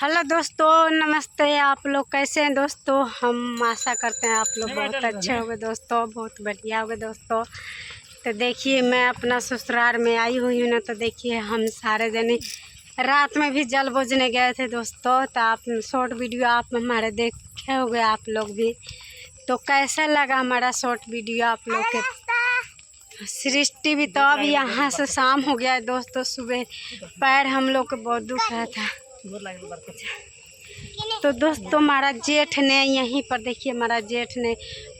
Hello दोस्तों, नमस्ते। आप लोग कैसे हैं दोस्तों? हम आशा करते हैं आप लोग बहुत अच्छे होंगे दोस्तों, बहुत बढ़िया होंगे दोस्तों। तो देखिए, मैं अपना ससुराल में आई हुई हूँ ना, तो देखिए हम सारे जने रात में भी जल बुझने गए थे दोस्तों। तो आप शॉर्ट वीडियो आप हमारे देखे होंगे आप लोग भी। तो कैसा लगा हमारा शॉर्ट वीडियो आप लोग के? सृष्टि भी तो अब यहाँ से शाम हो गया है दोस्तों। सुबह पैर हम लोग को बहुत दुख रहा था। तो दोस्तों हमारा जेठ ने यहीं पर देखिए, हमारा जेठ ने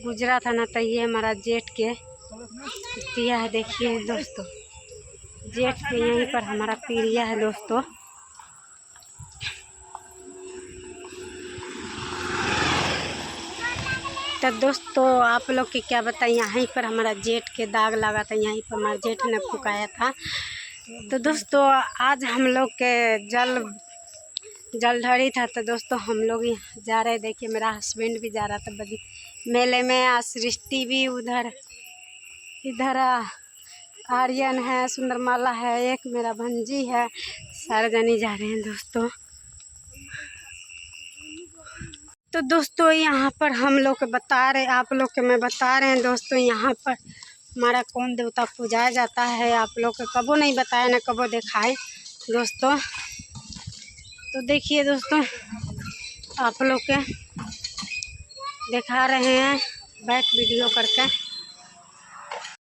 गुजरा था ना, तो ये हमारा जेठ के पिया है। देखिए दोस्तों, जेठ के यहीं पर हमारा पीरिया है दोस्तों। तो दोस्तों आप लोग के क्या बताएं, यहीं पर हमारा जेठ के दाग लगा था, यहीं पर हमारा जेठ ने फुकाया था। तो दोस्तों आज हम लोग के जलधरी था। तो दोस्तों हम लोग यहाँ जा रहे, देखिए मेरा हस्बैंड भी जा रहा था बड़ी मेले में। सृष्टि भी उधर, इधर आर्यन है, सुंदरमाला है, एक मेरा भंजी है, सारे जने जा रहे हैं दोस्तों। तो दोस्तों यहाँ पर हम लोग बता रहे, आप लोग के मैं बता रहे हैं दोस्तों, यहाँ पर हमारा कौन देवता पूजाया जाता है। आप लोग को कबो नहीं बताया ना कबो दिखाए दोस्तों। तो देखिए दोस्तों, आप लोग के दिखा रहे हैं बैक वीडियो करके।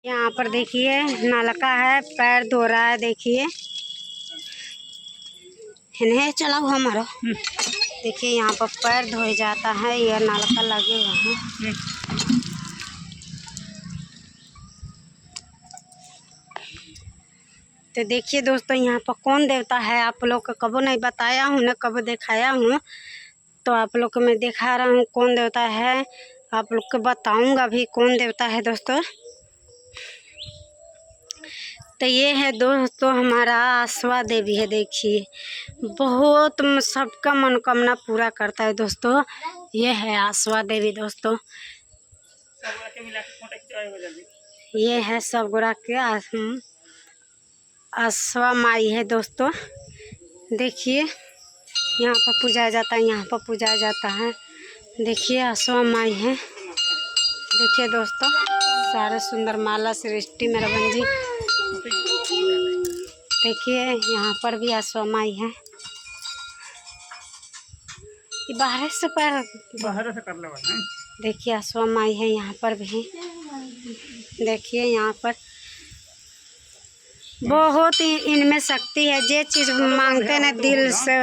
यहाँ पर देखिए नलका है, पैर धो रहा है। देखिए इन्हें चलाओ हमारा, देखिए यहाँ पर पैर धोए जाता है, यह नलका लगे हुए हैं। तो देखिए दोस्तों यहाँ पर कौन देवता है, आप लोग को कबो नहीं बताया हूँ ना कबो दिखाया हूँ। तो आप लोग को मैं दिखा रहा हूँ कौन देवता है, आप लोग को बताऊंगा भी कौन देवता है दोस्तों। तो ये है दोस्तों हमारा आसवा देवी है। देखिए बहुत सबका मनोकामना पूरा करता है दोस्तों। ये है आसवा देवी दोस्तों, ये है सब गोरा के आसवा माई है दोस्तों। देखिए यहाँ पर पूजा जाता है, यहाँ पर पूजा जाता है। देखिए आसवा माई है। देखिए दोस्तों सारे सुंदरमाला सृष्टि मेरा बंजी, देखिए यहाँ पर भी आसवा माई है। ये बाहर से कर ले। देखिए आसवा माई है यहाँ पर भी। देखिए यहाँ पर बहुत ही इनमें शक्ति है। जे चीज़ मांगते ना दिल से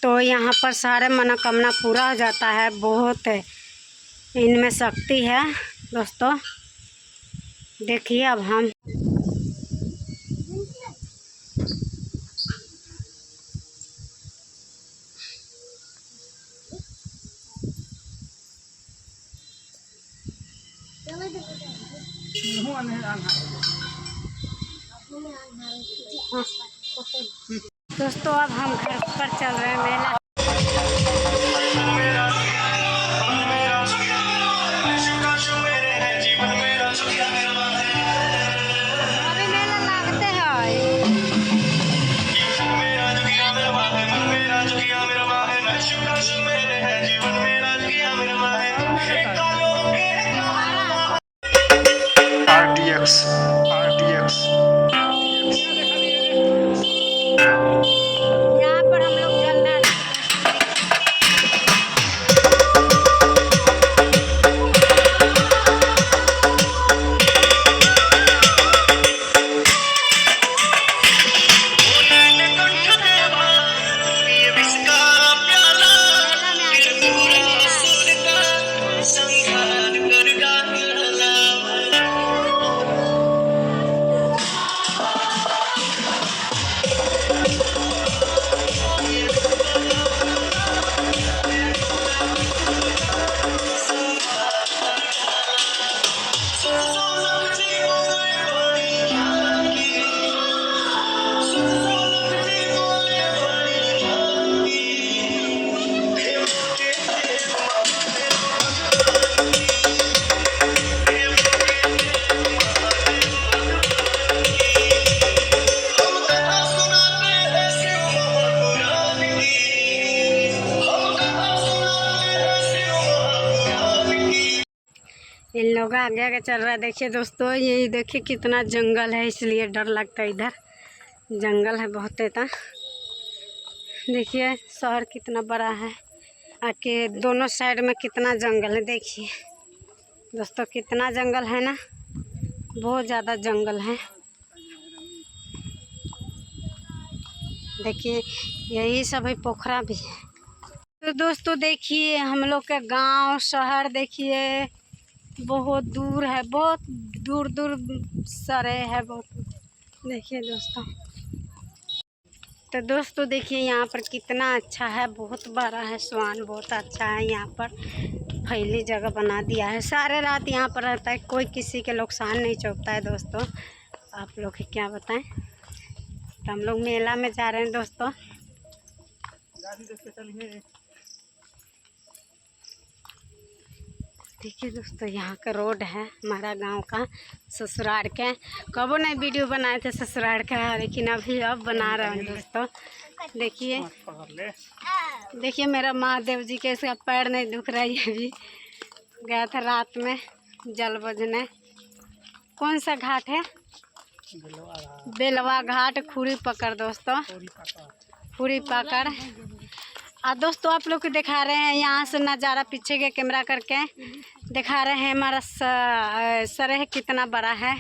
तो यहाँ पर सारे मनोकामना पूरा हो जाता है। बहुत इनमें शक्ति है दोस्तों। देखिए अब हम दोस्तों अब हम घर पर चल रहे हैं मेला। अभी मेला लागते हैं। RTX यहाँ पर हम लोग जल होगा, आगे आगे चल रहा है। देखिए दोस्तों, ये देखिए कितना जंगल है, इसलिए डर लगता है। इधर जंगल है बहुत है। देखिए शहर कितना बड़ा है, आके दोनों साइड में कितना जंगल है। देखिए दोस्तों कितना जंगल है ना, बहुत ज़्यादा जंगल है। देखिए यही सब है, पोखरा भी है। तो दोस्तों देखिए हम लोग का गांव शहर देखिए बहुत दूर है, बहुत दूर दूर सरे है बहुत। देखिए दोस्तों, तो दोस्तों देखिए यहाँ पर कितना अच्छा है, बहुत बड़ा है, स्वान बहुत अच्छा है। यहाँ पर फैली जगह बना दिया है, सारे रात यहाँ पर रहता है, कोई किसी के नुकसान नहीं चौकता है। दोस्तों आप लोग के क्या बताएं। तो हम लोग मेला में जा रहे हैं दोस्तों। देखिए दोस्तों यहाँ का रोड है हमारा गांव का, ससुराल के। कबो नहीं वीडियो बनाए थे ससुराल का, लेकिन अभी अब बना रहे हैं दोस्तों। देखिए देखिए मेरा महादेव जी के इसका पैर नहीं दुख रहा है। अभी गया था रात में जल बजने। कौन सा घाट है? बेलवा घाट, खुरी पकड़ दोस्तों, खुरी पकड़। दोस्तों आप लोग को दिखा रहे हैं यहाँ से नज़ारा, पीछे के कैमरा करके दिखा रहे हैं। हमारा सरह कितना बड़ा है।